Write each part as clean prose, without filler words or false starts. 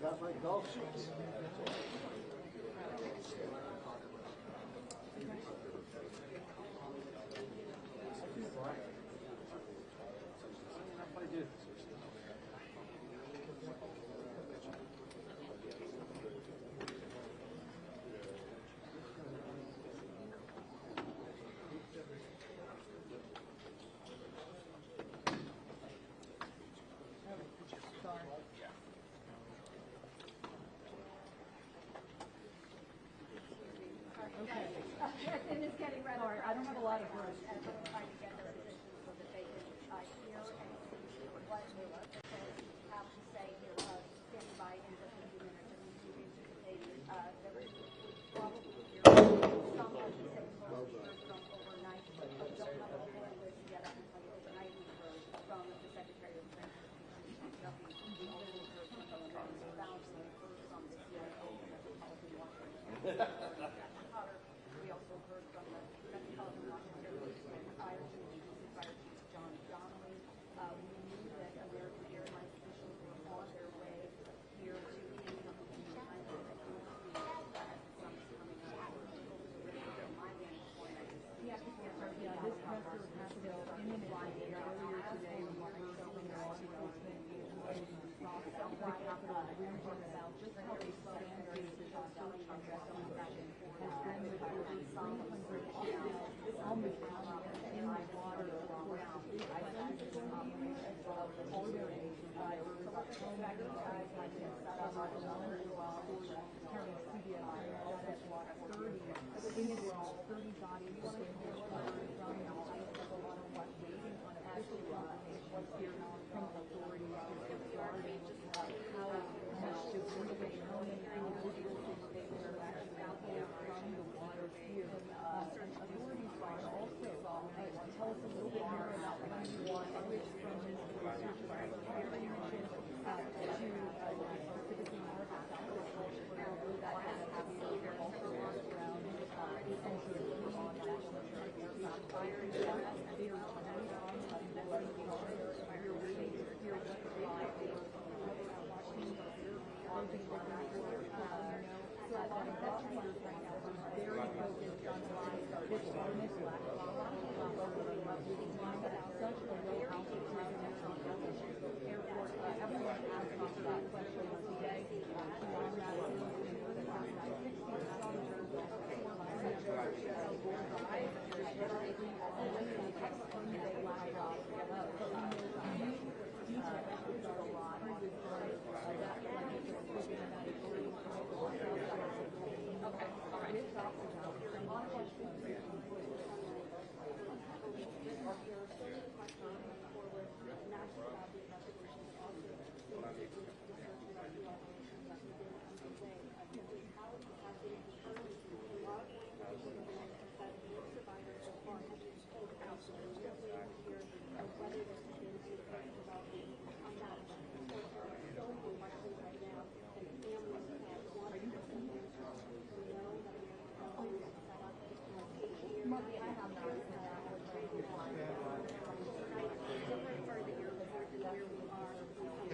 Got my golf shoes. Sorry, I don't have a lot of words.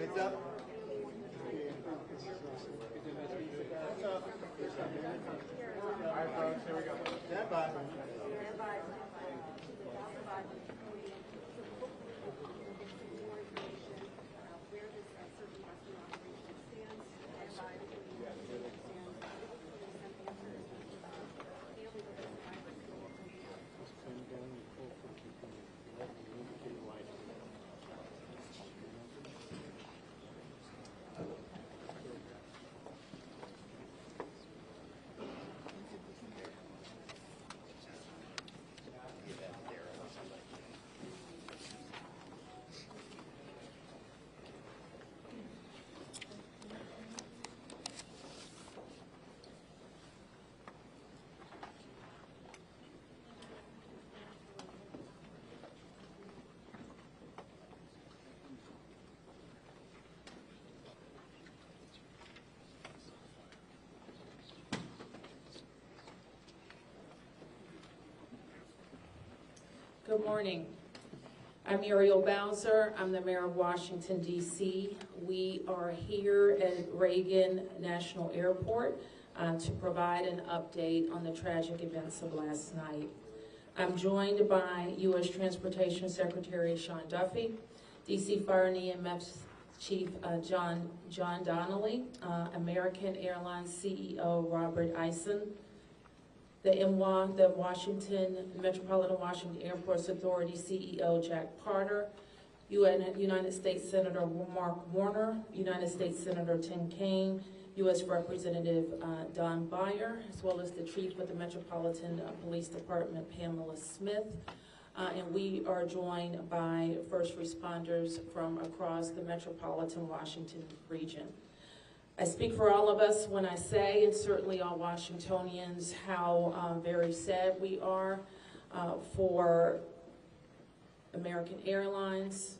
Heads up. All right, folks, here we go. Stand by. Stand by. Good morning. I'm Muriel Bowser. I'm the Mayor of Washington, D.C. We are here at Reagan National Airport to provide an update on the tragic events of last night. I'm joined by U.S. Transportation Secretary Sean Duffy, D.C. Fire and EMS Chief John Donnelly, American Airlines CEO Robert Eisen, the MWA, the Metropolitan Washington Airports Authority CEO Jack Carter, United States Senator Mark Warner, United States Senator Tim Kaine, U.S. Representative Don Beyer, as well as the Chief of the Metropolitan Police Department, Pamela Smith. And we are joined by first responders from across the Metropolitan Washington region. I speak for all of us when I say, and certainly all Washingtonians, how very sad we are for American Airlines,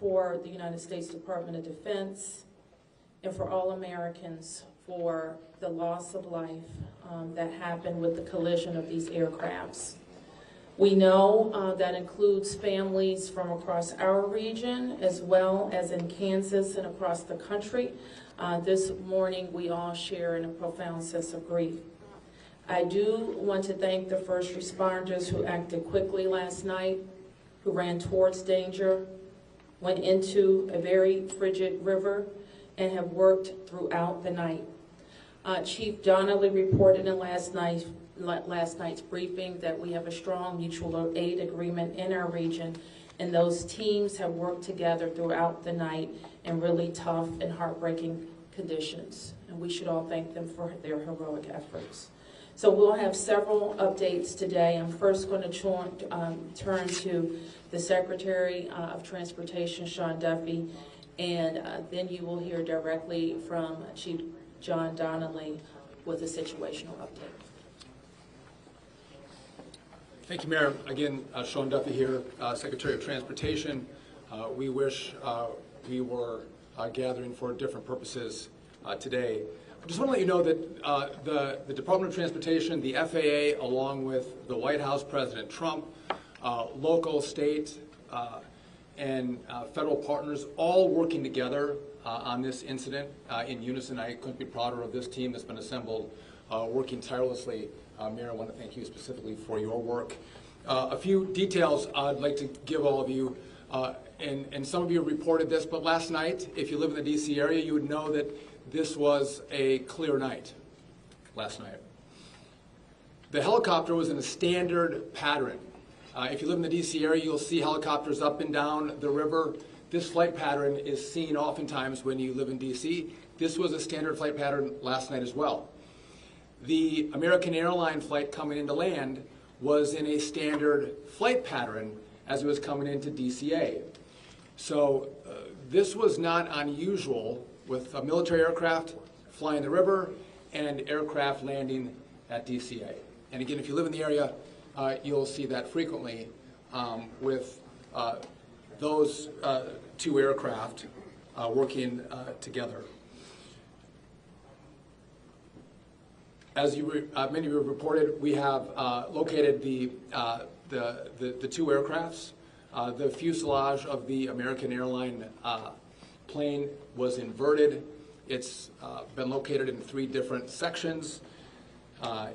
for the United States Department of Defense, and for all Americans for the loss of life that happened with the collision of these aircrafts. We know that includes families from across our region as well as in Kansas and across the country. This morning we all share in a profound sense of grief. I do want to thank the first responders who acted quickly last night, who ran towards danger, went into a very frigid river, and have worked throughout the night. Chief Donnelly reported in last night's briefing that we have a strong mutual aid agreement in our region, and those teams have worked together throughout the night in really tough and heartbreaking conditions. And we should all thank them for their heroic efforts. So we'll have several updates today. I'm first going to turn to the Secretary of Transportation, Sean Duffy, and then you will hear directly from Chief John Donnelly with a situational update. Thank you, Mayor. Again, Sean Duffy here, Secretary of Transportation. We wish we were gathering for different purposes today. I just want to let you know that the Department of Transportation, the FAA, along with the White House, President Trump, local, state, and federal partners, all working together on this incident in unison. I couldn't be prouder of this team that's been assembled, working tirelessly. Mayor, I want to thank you specifically for your work. A few details I'd like to give all of you, and some of you reported this, but last night, if you live in the D.C. area, you would know that this was a clear night last night. The helicopter was in a standard pattern. If you live in the D.C. area, you'll see helicopters up and down the river. This flight pattern is seen oftentimes when you live in D.C. This was a standard flight pattern last night as well. The American Airline flight coming into land was in a standard flight pattern as it was coming into DCA. So this was not unusual with a military aircraft flying the river and aircraft landing at DCA. And again, if you live in the area, you'll see that frequently with those two aircraft working together. As many of you have reported, we have located the two aircrafts. The fuselage of the American Airline plane was inverted. It's been located in 3 different sections.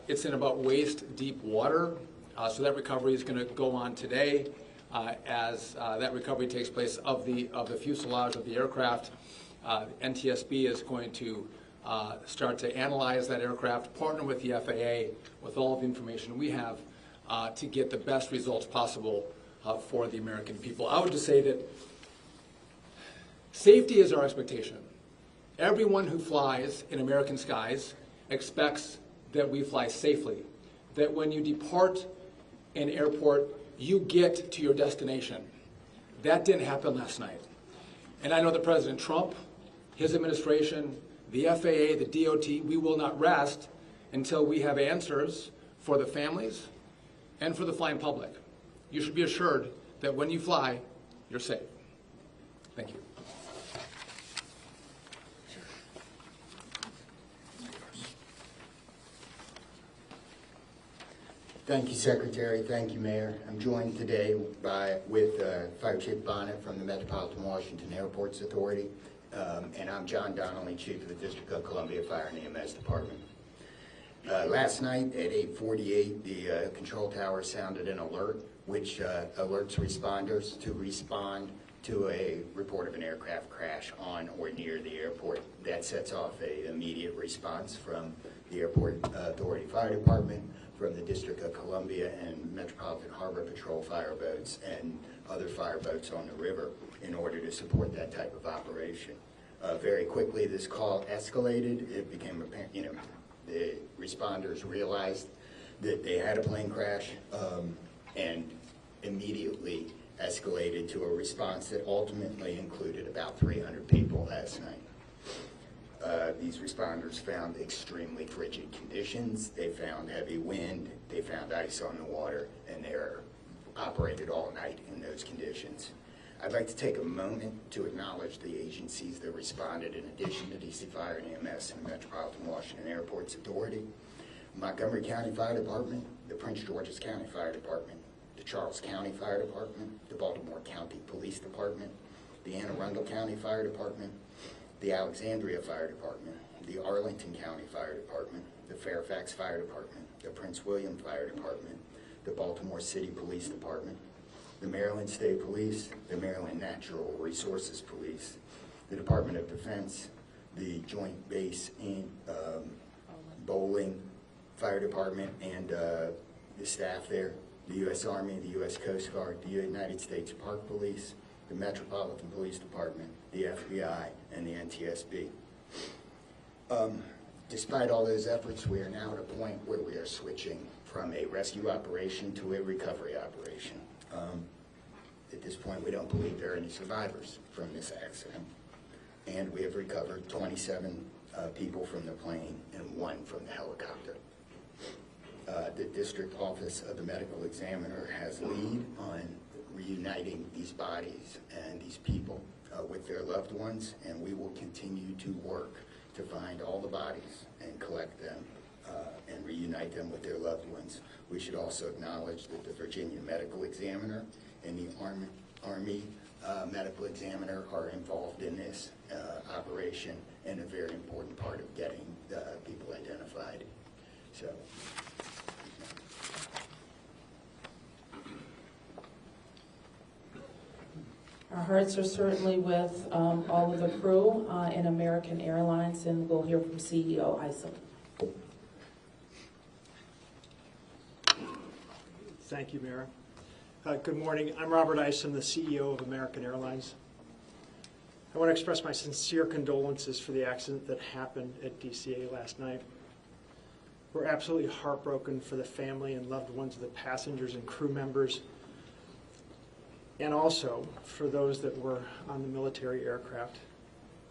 It's in about waist-deep water, so that recovery is going to go on today as that recovery takes place of the fuselage of the aircraft. NTSB is going to start to analyze that aircraft, partner with the FAA with all of the information we have to get the best results possible for the American people. I would just say that safety is our expectation. Everyone who flies in American skies expects that we fly safely, that when you depart an airport, you get to your destination. That didn't happen last night. And I know that President Trump, his administration, the FAA, the DOT, we will not rest until we have answers for the families and for the flying public. You should be assured that when you fly, you're safe. Thank you. Thank you, Secretary. Thank you, Mayor. I'm joined today with Fire Chief Bonnet from the Metropolitan Washington Airports Authority, and I'm John Donnelly, Chief of the District of Columbia Fire and EMS Department. Last night at 8:48, the control tower sounded an alert, which alerts responders to respond to a report of an aircraft crash on or near the airport. That sets off an immediate response from the Airport Authority Fire Department, from the District of Columbia and Metropolitan Harbor Patrol fireboats and other fireboats on the river in order to support that type of operation. Very quickly, this call escalated. It became apparent, the responders realized that they had a plane crash and immediately escalated to a response that ultimately included about 300 people last night. These responders found extremely frigid conditions. They found heavy wind, they found ice on the water, and they operated all night in those conditions. I'd like to take a moment to acknowledge the agencies that responded in addition to DC Fire and EMS and the Metropolitan Washington Airports Authority: Montgomery County Fire Department, the Prince George's County Fire Department, the Charles County Fire Department, the Baltimore County Police Department, the Anne Arundel County Fire Department, the Alexandria Fire Department, the Arlington County Fire Department, the Fairfax Fire Department, the Prince William Fire Department, the Baltimore City Police Department, the Maryland State Police, the Maryland Natural Resources Police, the Department of Defense, the Joint Base in Bowling Fire Department and the staff there, the U.S. Army, the U.S. Coast Guard, the United States Park Police, the Metropolitan Police Department, the FBI, and the NTSB. Despite all those efforts, we are now at a point where we are switching from a rescue operation to a recovery operation. At this point, we don't believe there are any survivors from this accident, and we have recovered 27 people from the plane and 1 from the helicopter. The District Office of the Medical Examiner has lead on reuniting these bodies and these people with their loved ones, and we will continue to work to find all the bodies and collect them and reunite them with their loved ones. We should also acknowledge that the Virginia Medical Examiner and the Army Medical Examiner are involved in this operation and a very important part of getting people identified. So. Our hearts are certainly with all of the crew in American Airlines, and we'll hear from CEO Isom. Thank you, Mayor. Good morning. I'm Robert Isom, the CEO of American Airlines. I want to express my sincere condolences for the accident that happened at DCA last night. We're absolutely heartbroken for the family and loved ones of the passengers and crew members, and also for those that were on the military aircraft.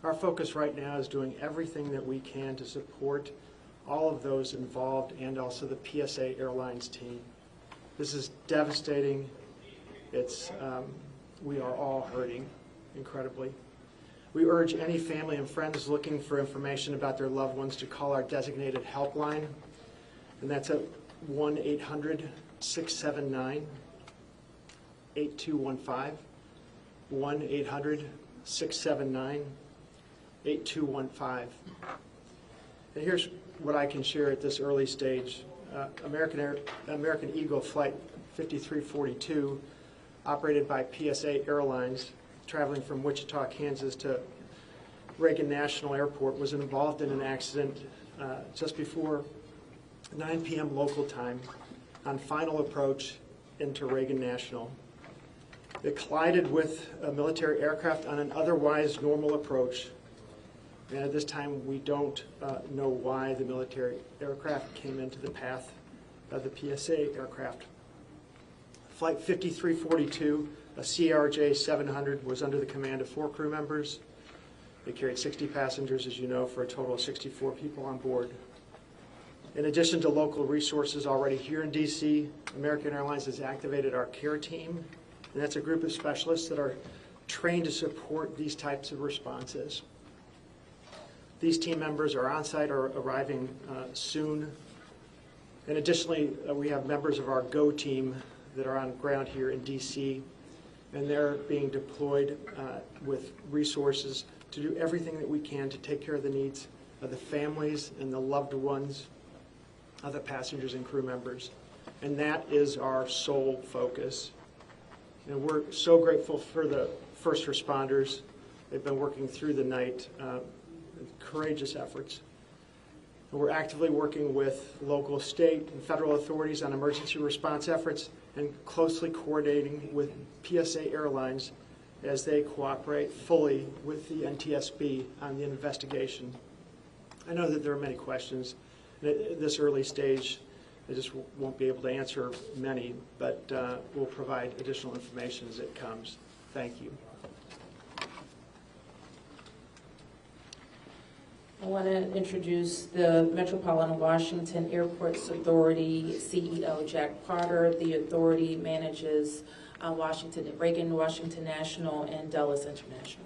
Our focus right now is doing everything that we can to support all of those involved and also the PSA Airlines team. This is devastating. We are all hurting incredibly. We urge any family and friends looking for information about their loved ones to call our designated helpline, and that's at 1-800-679-8215, 1-800-679-8215. And here's what I can share at this early stage. American Eagle Flight 5342, operated by PSA Airlines, traveling from Wichita, Kansas to Reagan National Airport, was involved in an accident just before 9 p.m. local time on final approach into Reagan National. It collided with a military aircraft on an otherwise normal approach. And at this time, we don't know why the military aircraft came into the path of the PSA aircraft. Flight 5342, a CRJ 700, was under the command of 4 crew members. They carried 60 passengers, as you know, for a total of 64 people on board. In addition to local resources already here in DC, American Airlines has activated our care team, and that's a group of specialists that are trained to support these types of responses. These team members are on site or arriving soon. And additionally, we have members of our GO team that are on ground here in D.C., and they're being deployed with resources to do everything that we can to take care of the needs of the families and the loved ones of the passengers and crew members. And that is our sole focus. And we're so grateful for the first responders. They've been working through the night, courageous efforts. And we're actively working with local, state, and federal authorities on emergency response efforts and closely coordinating with PSA Airlines as they cooperate fully with the NTSB on the investigation. I know that there are many questions. At this early stage, I just won't be able to answer many, but we'll provide additional information as it comes. Thank you. I want to introduce the Metropolitan Washington Airports Authority CEO, Jack Potter. The authority manages Reagan Washington National and Dulles International.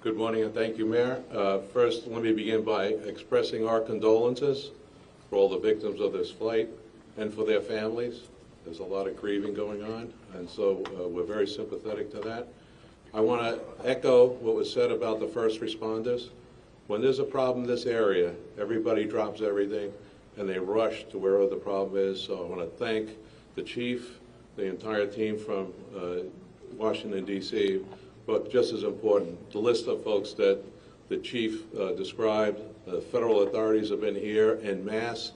Good morning and thank you, Mayor. First, let me begin by expressing our condolences for all the victims of this flight and for their families. There's a lot of grieving going on, and so we're very sympathetic to that. I want to echo what was said about the first responders. When there's a problem in this area, everybody drops everything and they rush to wherever the problem is. So I want to thank the chief, the entire team from Washington, D.C., but just as important, the list of folks that the chief described. The federal authorities have been here en masse,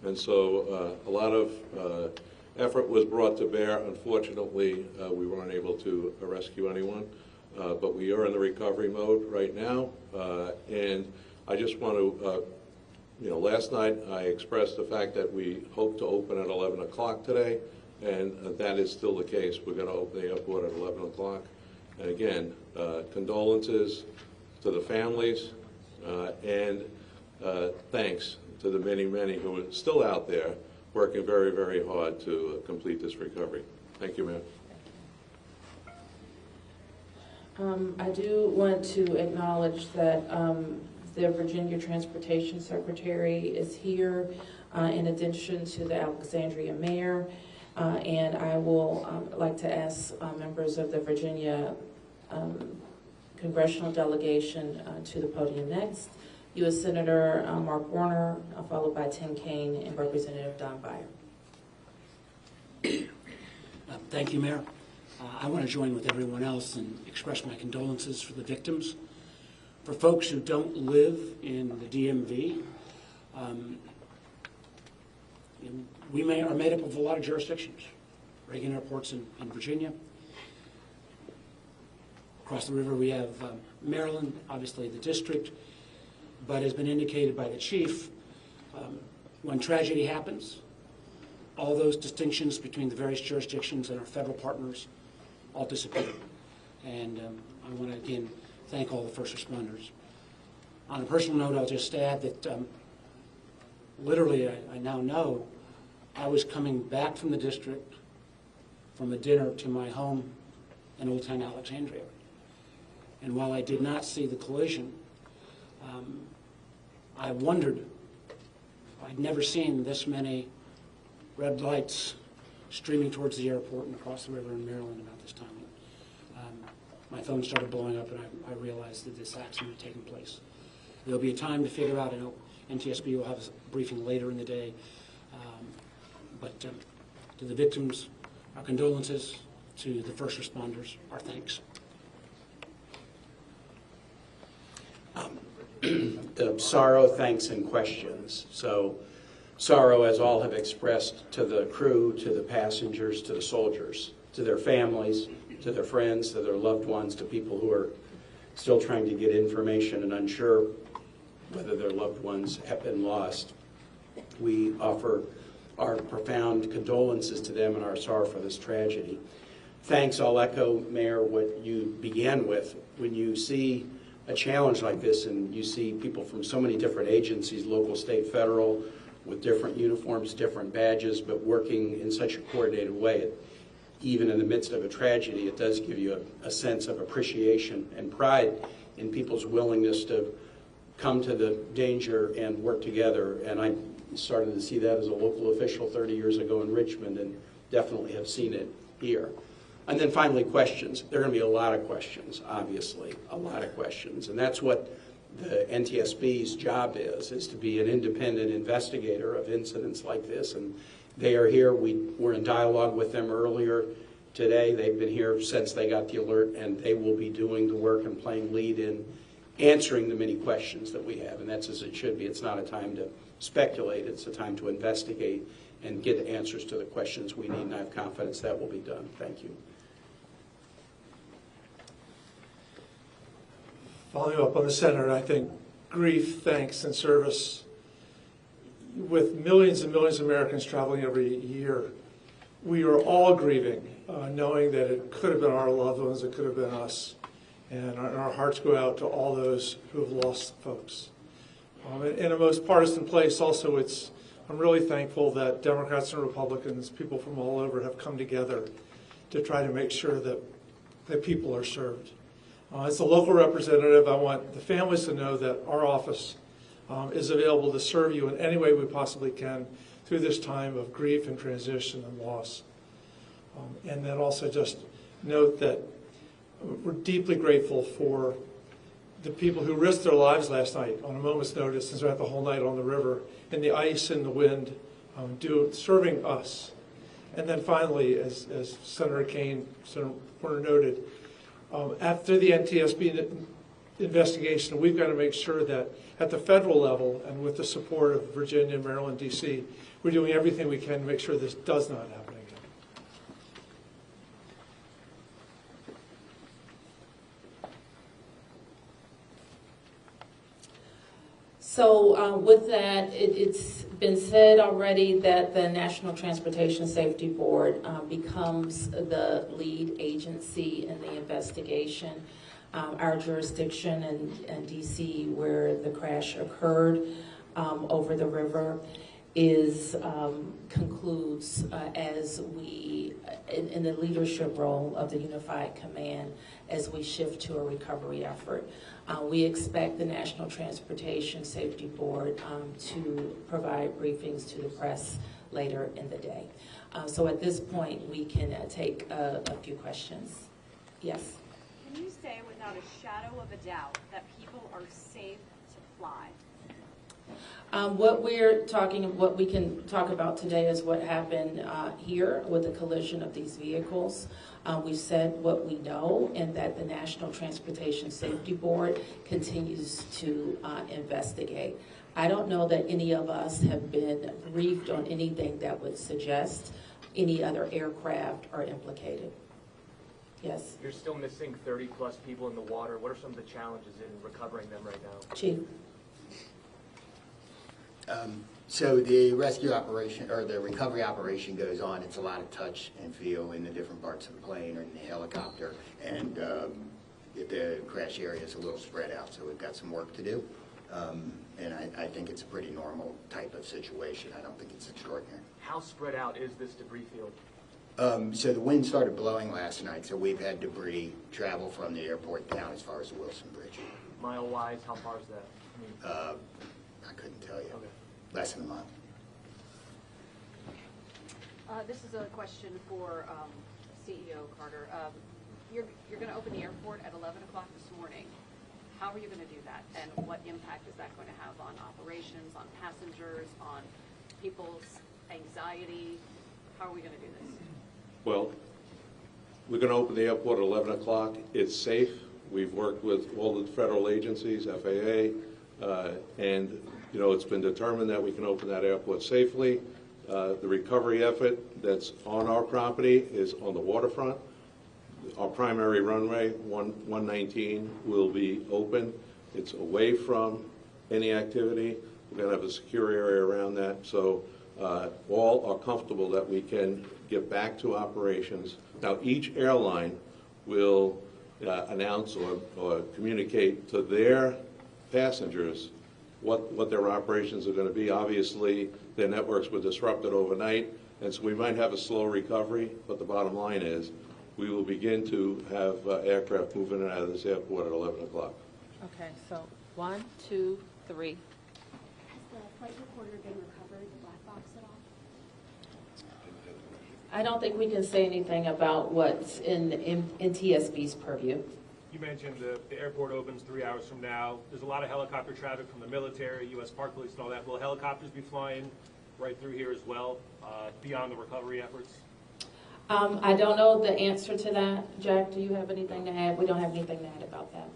and so a lot of effort was brought to bear. Unfortunately, we weren't able to rescue anyone, but we are in the recovery mode right now. And I just want to, last night I expressed the fact that we hope to open at 11 o'clock today, and that is still the case. We're going to open the airport at 11 o'clock. And again, condolences to the families, and thanks to the many, many who are still out there working very, very hard to complete this recovery. Thank you, Mayor. I do want to acknowledge that the Virginia Transportation Secretary is here in addition to the Alexandria Mayor. And I will like to ask members of the Virginia Congressional delegation to the podium next. U.S. Senator Mark Warner, followed by Tim Kaine and Representative Don Beyer. Thank you, Mayor. I want to join with everyone else and express my condolences for the victims. For folks who don't live in the DMV, we are made up of a lot of jurisdictions. Reagan Airport's in Virginia. Across the river we have Maryland, obviously the district, but as been indicated by the chief, when tragedy happens, all those distinctions between the various jurisdictions and our federal partners all disappear. And I want to again thank all the first responders. On a personal note, I'll just add that literally I now know I was coming back from the district from a dinner to my home in Old Town Alexandria. And while I did not see the collision, I wondered, I'd never seen this many red lights streaming towards the airport and across the river in Maryland about this time. My phone started blowing up and I realized that this accident had taken place. There'll be a time to figure out, I know NTSB will have a briefing later in the day, but to the victims, our condolences. To the first responders, our thanks. Sorrow, thanks, and questions. So sorrow, as all have expressed, to the crew, to the passengers, to the soldiers, to their families, to their friends, to their loved ones, to people who are still trying to get information and unsure whether their loved ones have been lost. We offer our profound condolences to them and our sorrow for this tragedy. Thanks, I'll echo, Mayor, what you began with. When you see a challenge like this and you see people from so many different agencies, local, state, federal, with different uniforms, different badges, but working in such a coordinated way, even in the midst of a tragedy, it does give you a sense of appreciation and pride in people's willingness to come to the danger and work together. And I started to see that as a local official 30 years ago in Richmond, and definitely have seen it here. And then finally, questions. There are going to be a lot of questions, obviously, a lot of questions. And that's what the NTSB's job is to be an independent investigator of incidents like this. And they are here. We were in dialogue with them earlier today. They've been here since they got the alert, and they will be doing the work and playing lead in answering the many questions that we have. And that's as it should be. It's not a time to speculate. It's a time to investigate and get answers to the questions we need, and I have confidence that will be done. Thank you. Following up on the Senator, I think grief, thanks, and service, with millions and millions of Americans traveling every year, we are all grieving, knowing that it could have been our loved ones, it could have been us. And our hearts go out to all those who have lost folks. In a most partisan place, also, I'm really thankful that Democrats and Republicans, people from all over, have come together to try to make sure that people are served. As a local representative, I want the families to know that our office is available to serve you in any way we possibly can through this time of grief and transition and loss. And then also just note that we're deeply grateful for the people who risked their lives last night on a moment's notice and spent the whole night on the river in the ice and the wind, serving us. And then finally, as Senator Porter noted, after the NTSB investigation, we've got to make sure that at the federal level and with the support of Virginia, Maryland, D.C., we're doing everything we can to make sure this does not happen again. So with that, it's been said already that the National Transportation Safety Board becomes the lead agency in the investigation. Our jurisdiction in D.C., where the crash occurred over the river, concludes as we, in the leadership role of the Unified Command, as we shift to a recovery effort. We expect the National Transportation Safety Board to provide briefings to the press later in the day. So at this point, we can take a few questions. Yes? Can you say without a shadow of a doubt that people are safe to fly? What we can talk about today is what happened here with the collision of these vehicles. We've said what we know, and that the National Transportation Safety Board continues to investigate. I don't know that any of us have been briefed on anything that would suggest any other aircraft are implicated. Yes? You're still missing 30-plus people in the water. What are some of the challenges in recovering them right now? Chief? So the rescue operation, or the recovery operation, goes on. It's a lot of touch and feel in the different parts of the plane or in the helicopter, and the crash area is a little spread out, so we've got some work to do. And I think it's a pretty normal type of situation. I don't think it's extraordinary. How spread out is this debris field? So the wind started blowing last night, so we've had debris travel from the airport down as far as the Wilson Bridge. Mile-wise, how far is that? I couldn't tell you. Okay. Less than a month. This is a question for CEO Carter. You're going to open the airport at 11 o'clock this morning. How are you going to do that? And what impact is that going to have on operations, on passengers, on people's anxiety? How are we going to do this? Well, we're going to open the airport at 11 o'clock. It's safe. We've worked with all the federal agencies, FAA, and it's been determined that we can open that airport safely. The recovery effort that's on our property is on the waterfront. Our primary runway, 119, will be open. It's away from any activity. We're going to have a secure area around that. So all are comfortable that we can get back to operations. Now, each airline will announce or communicate to their passengers what their operations are going to be. Obviously, their networks were disrupted overnight, and so we might have a slow recovery, but the bottom line is we will begin to have aircraft moving in and out of this airport at 11 o'clock. Okay, so 1, 2, 3. Has the flight recorder been recovered, the black box at all? I don't think we can say anything about what's in TSB's purview. You mentioned the airport opens 3 hours from now. There's a lot of helicopter traffic from the military, U.S. Park Police and all that. Will helicopters be flying right through here as well, beyond the recovery efforts? I don't know the answer to that. Jack, do you have anything to add? We don't have anything to add about that.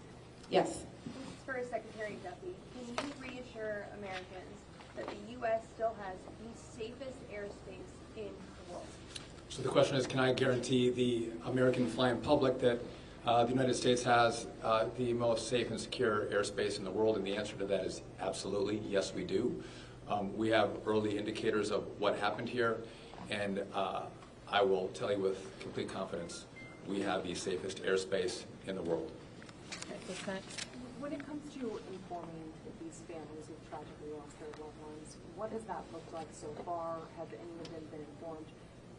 Yes. This is for Secretary Duffy. Can you reassure Americans that the U.S. still has the safest airspace in the world? So the question is, can I guarantee the American flying public that the United States has the most safe and secure airspace in the world? And the answer to that is absolutely, yes, we do. We have early indicators of what happened here, and I will tell you with complete confidence, we have the safest airspace in the world. When it comes to informing these families who've tragically lost their loved ones, what does that look like so far? Have any of them been informed?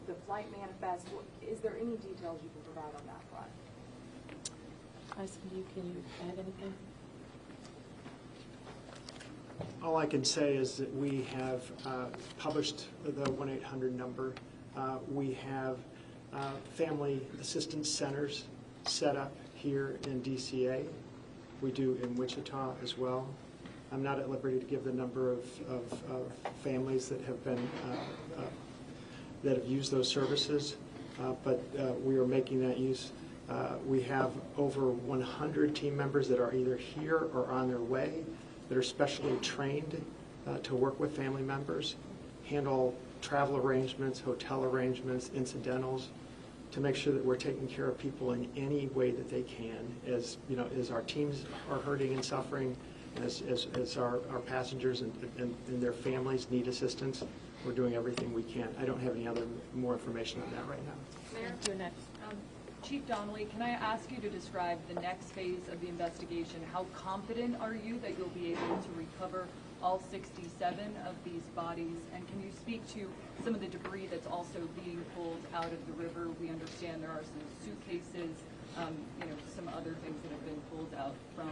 The flight manifest, is there any details you can provide on that front? Can you add anything? All I can say is that we have published the 1-800 number. We have family assistance centers set up here in DCA. We do in Wichita as well. I'm not at liberty to give the number of families that have been that have used those services, but we are making that use. We have over 100 team members that are either here or on their way that are specially trained to work with family members, handle travel arrangements, hotel arrangements, incidentals, to make sure that we're taking care of people in any way that they can. As you know, as our teams are hurting and suffering, as our passengers and their families need assistance, we're doing everything we can. I don't have any more information on that right now. Mayor, you're next. Chief Donnelly, can I ask you to describe the next phase of the investigation? How confident are you that you'll be able to recover all 67 of these bodies? And can you speak to some of the debris that's also being pulled out of the river? We understand there are some suitcases, some other things that have been pulled out from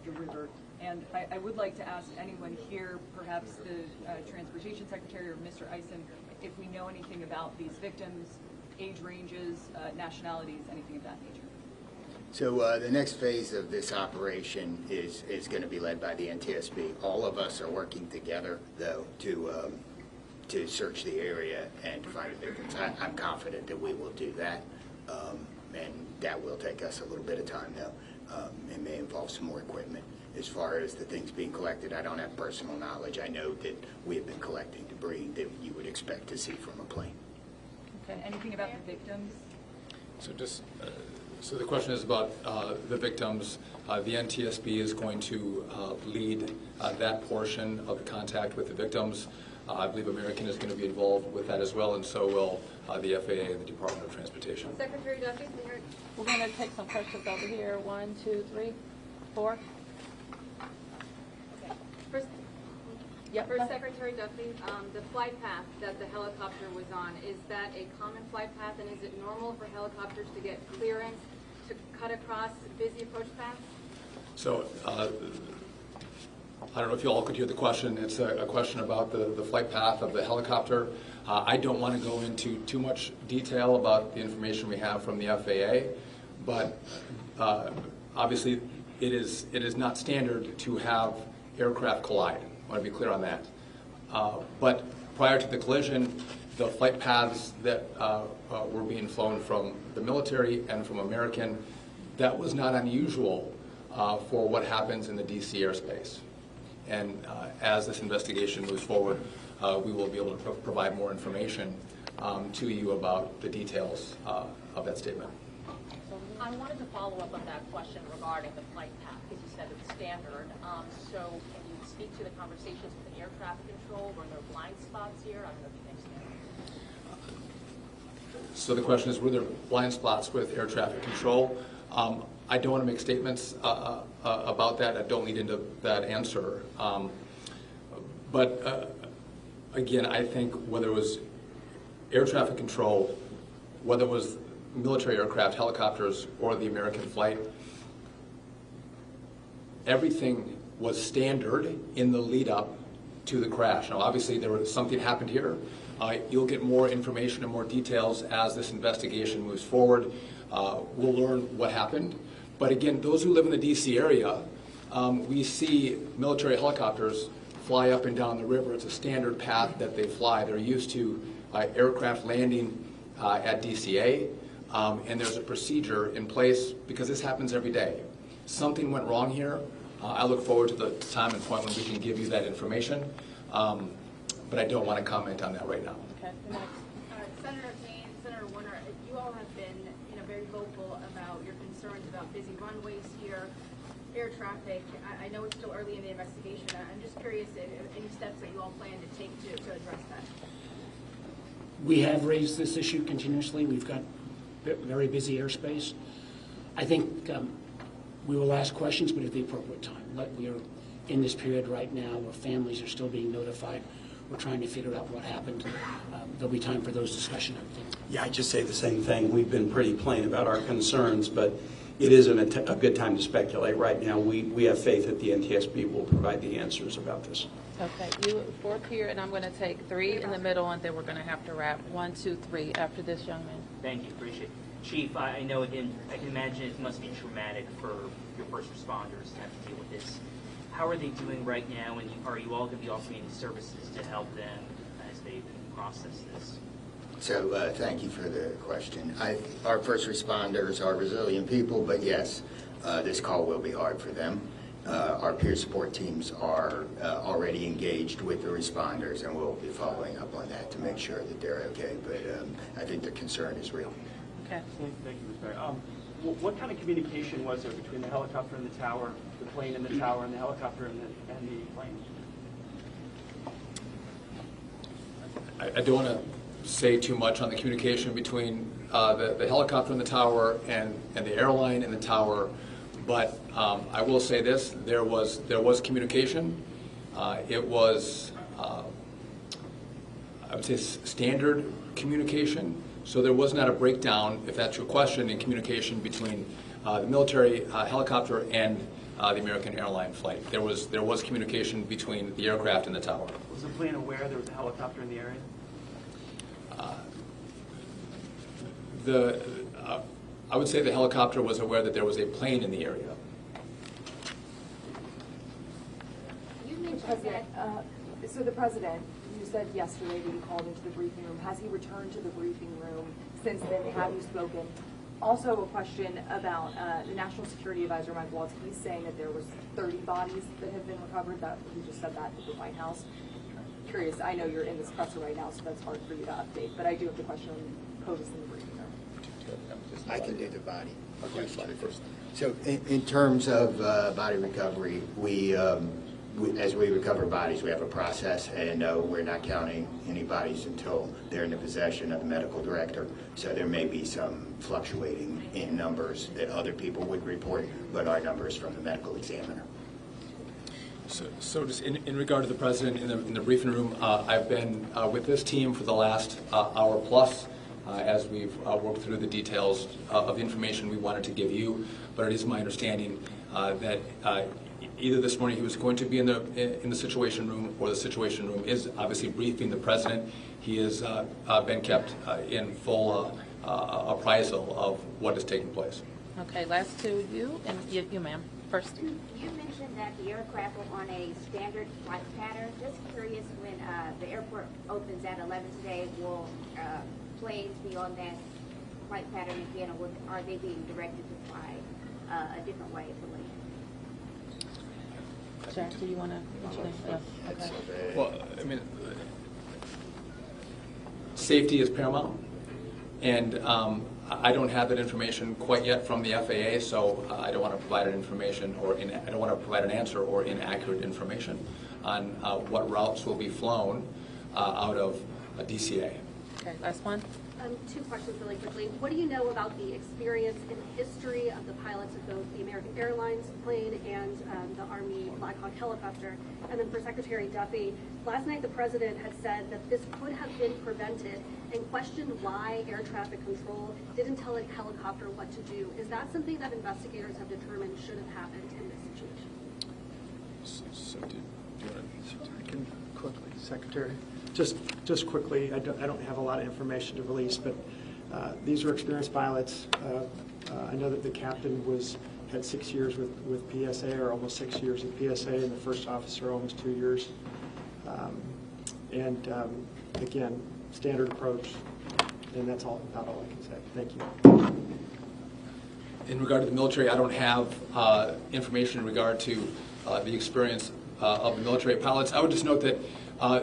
the river. And I would like to ask anyone here, perhaps the Transportation Secretary or Mr. Eisen, if we know anything about these victims, age ranges, nationalities, anything of that nature. So the next phase of this operation is going to be led by the NTSB. All of us are working together, though, to search the area and to find the victims. I'm confident that we will do that, and that will take us a little bit of time, though. It may involve some more equipment. As far as the things being collected, I don't have personal knowledge. I know that we have been collecting debris that you would expect to see from a plane. Okay. Anything about the victims? So the question is about the victims. The NTSB is going to lead that portion of the contact with the victims. I believe American is going to be involved with that as well, and so will the FAA and the Department of Transportation. Secretary Duffy, we're going to take some questions over here. 1, 2, 3, 4. First, Yep. for Secretary Duffy, the flight path that the helicopter was on, is that a common flight path, and is it normal for helicopters to get clearance to cut across busy approach paths? So I don't know if you all could hear the question. It's a question about the flight path of the helicopter. I don't want to go into too much detail about the information we have from the FAA, but obviously it is not standard to have aircraft collide. I want to be clear on that. But prior to the collision, the flight paths that were being flown from the military and from American, that was not unusual for what happens in the DC airspace. And as this investigation moves forward, we will be able to provide more information to you about the details of that statement. I wanted to follow up on that question regarding the flight path, because you said it's standard. So can you speak to the conversations with the air traffic control? Were there blind spots here? I don't know if you can understand. So the question is, were there blind spots with air traffic control? I don't want to make statements about that. I don't lead into that answer. But again, I think whether it was air traffic control, whether it was military aircraft, helicopters, or the American flight, everything was standard in the lead up to the crash. Now, obviously, something happened here. You'll get more information and more details as this investigation moves forward. We'll learn what happened. But again, those who live in the D.C. area, we see military helicopters fly up and down the river. It's a standard path that they fly. They're used to aircraft landing at DCA, and there's a procedure in place because this happens every day. Something went wrong here. I look forward to the time and point when we can give you that information, but I don't want to comment on that right now. Okay, next. Senator Payne, Senator Warner, you all have been very vocal about your concerns about busy runways here, air traffic. I know it's still early in the investigation. I'm just curious if any steps that you all plan to take to address that. We have raised this issue continuously. We've got very busy airspace. I think we will ask questions, but at the appropriate time. We are in this period right now where families are still being notified. We're trying to figure out what happened. There'll be time for those discussions, I think. Yeah, I just say the same thing. We've been pretty plain about our concerns, but it isn't a good time to speculate right now. We have faith that the NTSB will provide the answers about this. Okay, you fourth here, and I'm going to take 3 in the middle, and then we're going to have to wrap 1, 2, 3 after this young man. Thank you, appreciate it. Chief, I know, again, I can imagine it must be traumatic for your first responders to have to deal with this. How are they doing right now, and are you all going to be offering any services to help them as they process this? So thank you for the question. Our first responders are resilient people, but yes, this call will be hard for them. Our peer support teams are already engaged with the responders, and we'll be following up on that to make sure that they're okay. But I think the concern is real. Okay. Thank you, Ms. Mayor. What kind of communication was there between the helicopter and the tower, the plane and the tower, and the helicopter and the plane? I don't want to say too much on the communication between the helicopter and the tower and the airline and the tower, but I will say this: there was communication. It was I would say standard communication. So there was not a breakdown, if that's your question, in communication between the military helicopter and the American airline flight. There was communication between the aircraft and the tower. Was the plane aware there was a helicopter in the area? I would say the helicopter was aware that there was a plane in the area. You mentioned that. So the president, you said yesterday that he called into the briefing room. Has he returned to the briefing room since then? Have you spoken? Also, a question about the National Security Advisor, Mike Waltz. He's saying that there was 30 bodies that have been recovered. That he just said that at the White House. Curious. I know you're in this presser right now, so that's hard for you to update. But I do have the question posed in the briefing room. I can do the body question first. So in terms of body recovery, as we recover bodies, we have a process, and we're not counting any bodies until they're in the possession of the medical director. So there may be some fluctuating in numbers that other people would report, but our numbers from the medical examiner. So just in regard to the president in the briefing room, I've been with this team for the last hour plus as we've worked through the details of the information we wanted to give you. But it is my understanding that either this morning he was going to be in the Situation Room, or the Situation Room is obviously briefing the president. He has been kept in full appraisal of what is taking place. Okay, last two, you and you, ma'am. First. You mentioned that the aircraft were on a standard flight pattern. Just curious, when the airport opens at 11 today, will planes be on that flight pattern again, or are they being directed to fly a different way to land? Jack, do you want to mention it? Okay. Well, I mean, safety is paramount, and I don't have that information quite yet from the FAA, so I don't want to provide an information I don't want to provide an answer or inaccurate information on what routes will be flown out of DCA. Okay, last one. Two questions really quickly. What do you know about the experience and history of the pilots of both the American Airlines plane and the Army Black Hawk helicopter? And then for Secretary Duffy, last night the president had said that this could have been prevented and questioned why air traffic control didn't tell a helicopter what to do. Is that something that investigators have determined should have happened in this situation? So do you want I can quickly, Secretary. Just quickly, I don't have a lot of information to release, but these are experienced pilots. I know that the captain had 6 years with PSA, or almost 6 years at PSA, and the first officer almost 2 years. Again, standard approach, and that's about all I can say. Thank you. In regard to the military, I don't have information in regard to the experience of the military pilots. I would just note that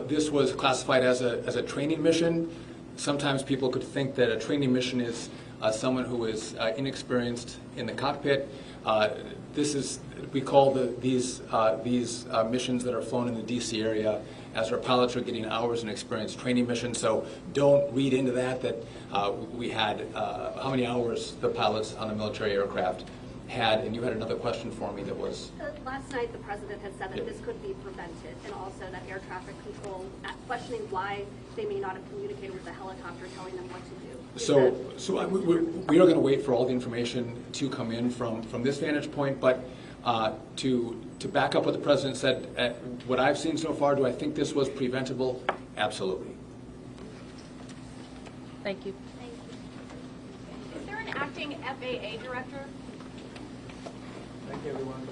this was classified as a training mission. Sometimes people could think that a training mission is someone who is inexperienced in the cockpit. We call these missions that are flown in the D.C. area as our pilots are getting hours in experience training missions. So don't read into that we had how many hours the pilots on the military aircraft had. And you had another question for me that was? Last night, the president had said that this could be prevented, and also that air traffic control, questioning why they may not have communicated with the helicopter, telling them what to do. So we are going to wait for all the information to come in from this vantage point, but to back up what the president said, what I've seen so far, do I think this was preventable? Absolutely. Thank you. Thank you. Is there an acting FAA director? Thank you, everyone.